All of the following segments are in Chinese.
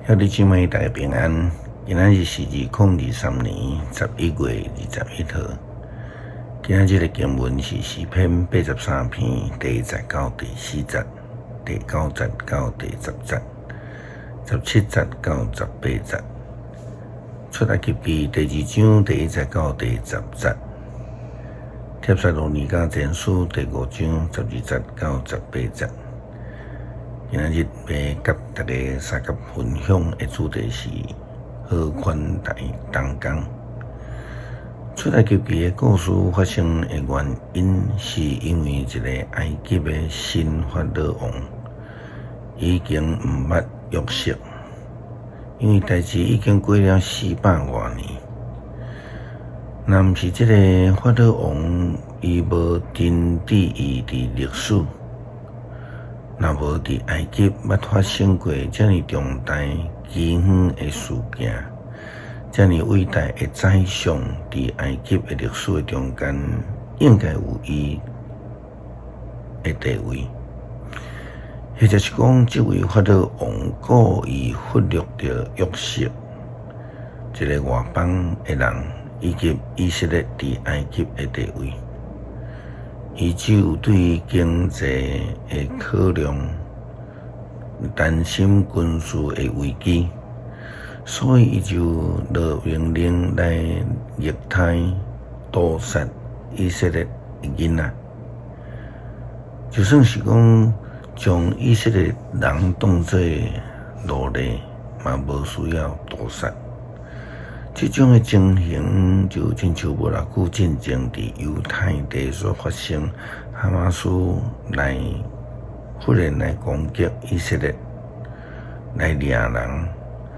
兄弟姊妹大家平安。今仔日是2023年11月21号。今仔日的经文是诗篇83篇第1节到第4节，第9节到第10节，17节到18节。出埃及记第2章第1节到第10节。帖撒罗尼迦前书第5章12节到18节。今仔日要甲大家三甲分享的主题是好款待同工。出埃及记的故事发生的原因，是因为一个埃及的新法老王已经毋捌约瑟，因为代志已经过了400多年。若毋是这个法老王，伊无停止伊伫历史。若无伫埃及捌发生过遮尔重大饥荒的事件，遮尔伟大的宰相伫埃及的历史的中间，应该有伊的地位。或者是讲，这位法老王故意忽略着约瑟，一个外邦的人，以及以色列伫埃及的地位。伊只有对经济的考量，担心军事的危机，所以伊就落命令来虐待、屠杀以色列的囡仔。就算是讲将以色列人当作奴隶，嘛无需要屠杀。这种的情形就亲像无偌久进前伫犹太地所发生，哈马斯来忽然来攻击以色列，来掠人，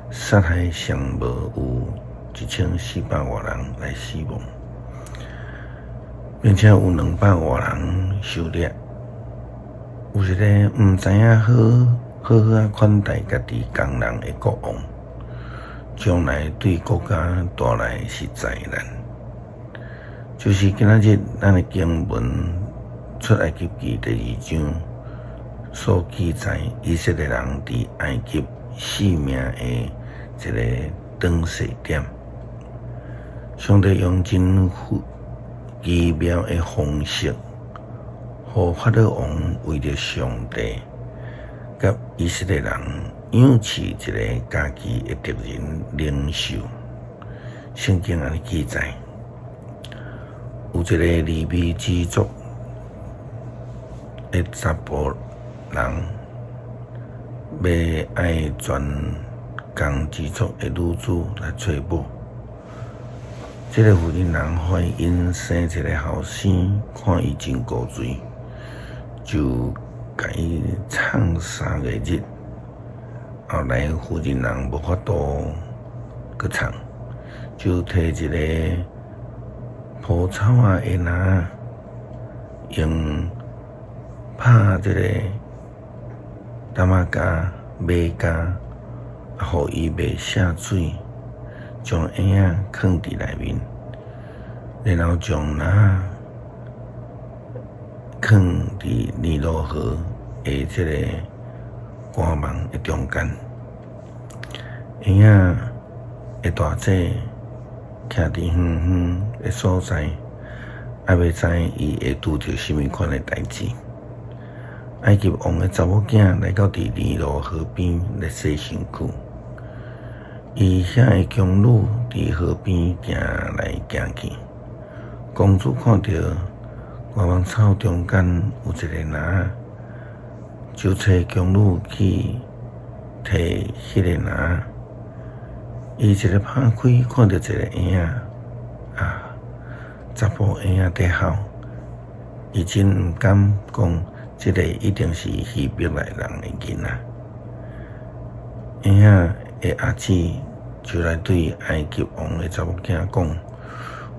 杀害上无有1400多人来死亡，并且有200多人受掠。有一个毋知影好好款待家己工人的国王，将来对国家带来是灾难。就是今仔日咱的经文出埃及记第2章所记载，以色列人伫埃及死命的一个转折点。上帝用真奇妙的方式，互法老王为着上帝甲以色列人养起一个家己的敌人领袖。圣经安尼记载，有一个利未支族的查甫人，要爱全共支族的女子来做某。这个妇人人怀孕生一个后生，看伊真高水，就甲伊创3个日。后来妇人人无法度去创，就摕一个蒲草啊的篮，用拍这个担仔架、马架，互伊袂下水，将婴仔放伫内面，然后将篮放伫尼罗河的这个干网的中间。婴仔的大姐徛伫远远的所在，还袂知伊会拄着什么款的代志。埃及王的查某囝来到伫尼罗河边来洗身躯，伊遐的宫女伫河边行来行去。公主看到干网草中间有一个篮，就找宫女去摕迄个篮。伊一个拍开，看到一个婴仔查甫婴仔在哭，伊真毋敢讲，这个一定是希伯来人的囡仔。婴仔的阿姊就来对埃及王的查某囝讲：“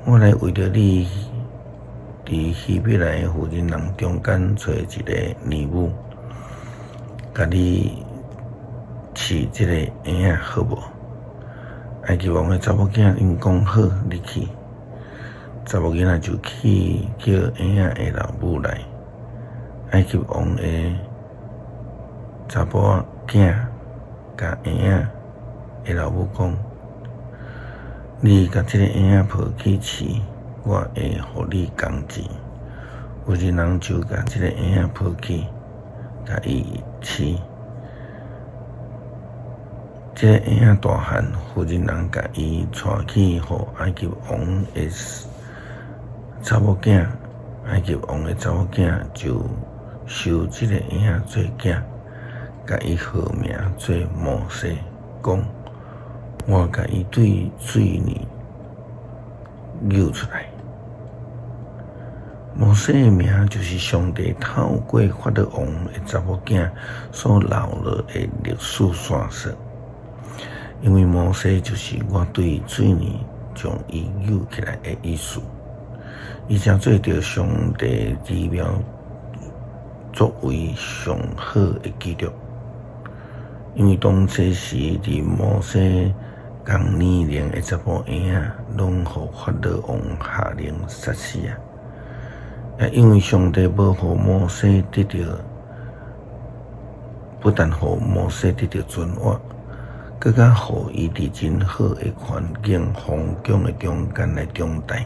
我来为着你，伫希伯来的妇人人中间找一个女母，甲你饲这个婴仔好无？”埃及王的查某囝因讲好，你去。查某囡仔就去叫婴仔的老母来。埃及王的查甫囝甲婴仔伊老母讲：“你甲这个婴仔抱去饲，我会互你工钱。”有一人就甲这个婴仔抱去，甲伊饲。这个婴仔大汉，负责人甲伊带去互埃及王的查某囝，埃及王的查某囝就收这个婴仔做囝，甲伊号名做摩西，讲我甲伊对水里流出来。摩西的名就是上帝透过法老王的查某囝所留落的历史线索。因为摩西就是我对水泥将伊扭起来的意思，伊才做着上帝之苗作为上好的记录。因为当初时伫摩西共年龄的查甫婴仔，拢互法老王下令杀死啊！也因为上帝要互摩西得到，不但互摩西得到尊活。更加互伊伫真好的环境、风景的中间来长大。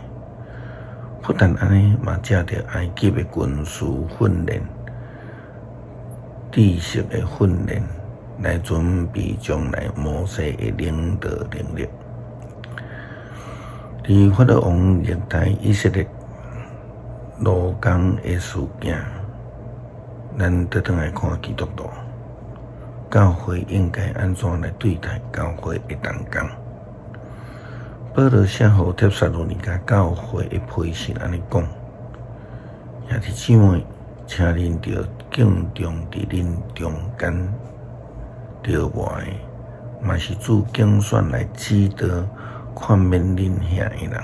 不但安尼，嘛借着埃及的军事训练、知识的训练，来准备将来摩西的领导能力。伫法老王历代以色列罗江的事件，咱倒转来看基督徒。教会应该安怎来对待教会的同工？保罗写互帖撒罗尼迦教会的批示安尼讲：兄弟姊妹，请恁着敬重伫恁中间着外的，嘛是主拣选来指导劝勉恁遐的人，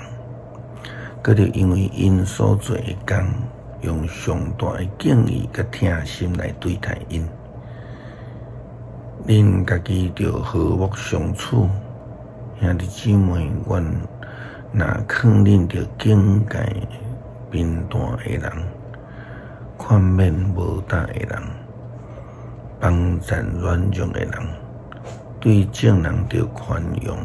搁着因为因所做的工，用上大的敬意甲疼心来对待因。恁家己着和睦相处，兄弟姊妹，阮若劝恁着警戒贫惰的人，劝勉无胆的人，帮赞软弱的人，对正人着宽容。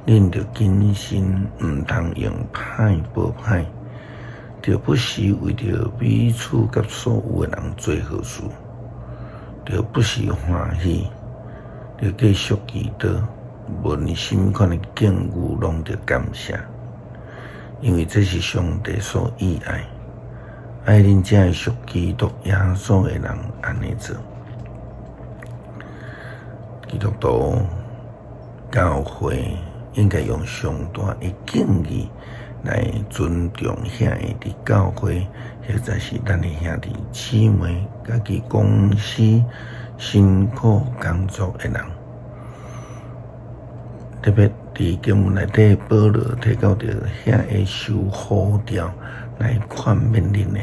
恁着谨慎，毋通用歹报歹，着不时为着彼此甲所有的人做好事。着不时欢喜，着继续祈祷，问心款的敬语，拢着感谢，因为这是上帝所喜爱，爱恁这的属基督耶稣的人安尼做。基督徒教会应该用上大的敬意来尊重遐个伫教会，或者是咱的兄弟姊妹，家己公司辛苦工作的人。特别伫经文内底，保罗提到着遐个受呼召来劝勉恁的。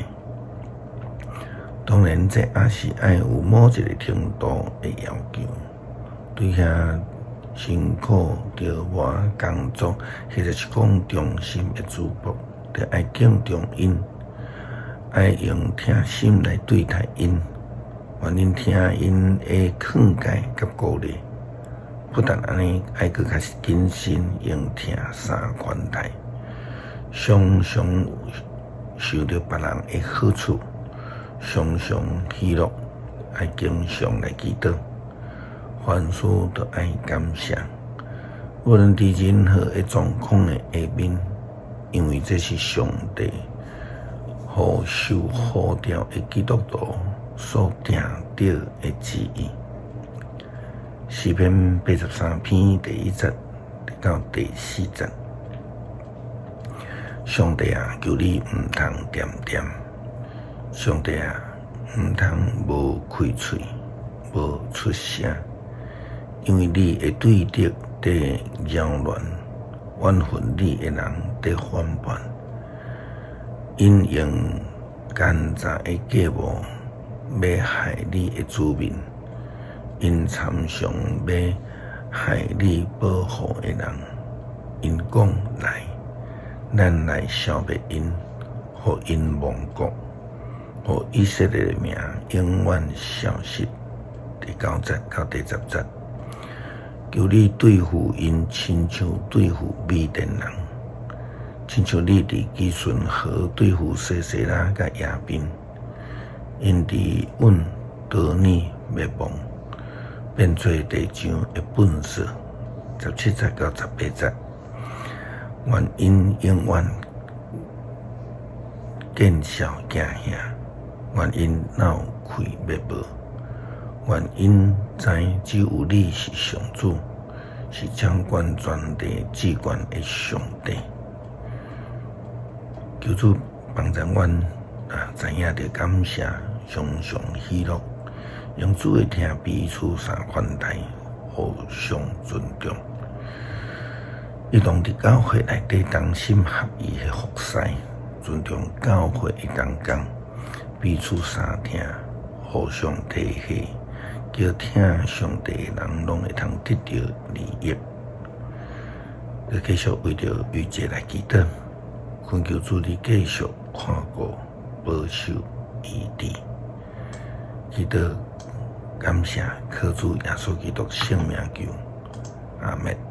当然，这也是爱有某一个程度的要求，对遐辛苦着外工作，或者是讲忠心的主仆，着爱敬重因，爱用疼心来对待因，愿恁听因的劝诫甲鼓励。不但安尼，爱搁较是谨慎用听三款待，常常受到别人的好处，常常喜乐，爱经常来祈祷。凡事都爱感谢，无论伫任何的状况的下面，因为这是上帝互受呼召的基督徒所定定的旨意。诗篇83篇第1节到第4节，上帝啊，求你毋通点点，上帝啊，毋通无开嘴，无出声。因为你会对敌在扰乱，怨恨你的人在反叛，因用奸诈的计谋要害你的子民，因参详要害你保护的人。因讲来，咱来消灭因，互因亡国，互以色列的名永远消失。第9节到第10节。求你对付因，亲像对付米甸人，亲像你伫基顺河对付西西拉甲亚宾，因伫阮得你灭亡，变做地上的粪扫。17节到18节，愿因永远见笑惊吓，愿因闹开灭无。愿因知只有你是上主，是掌管全地至高的上帝。求主帮助阮知影着感谢，常常喜乐，用主的听彼此相款待，互相尊重。一同伫教会内底同心合意的服侍，尊重教会的同工，彼此相听，互相体恤。叫听上帝的人拢会通得到利益。要继续为着逾节来祈祷，恳求主你继续看顾、保守、医治。祈祷感谢靠主耶稣基督圣名求，阿们。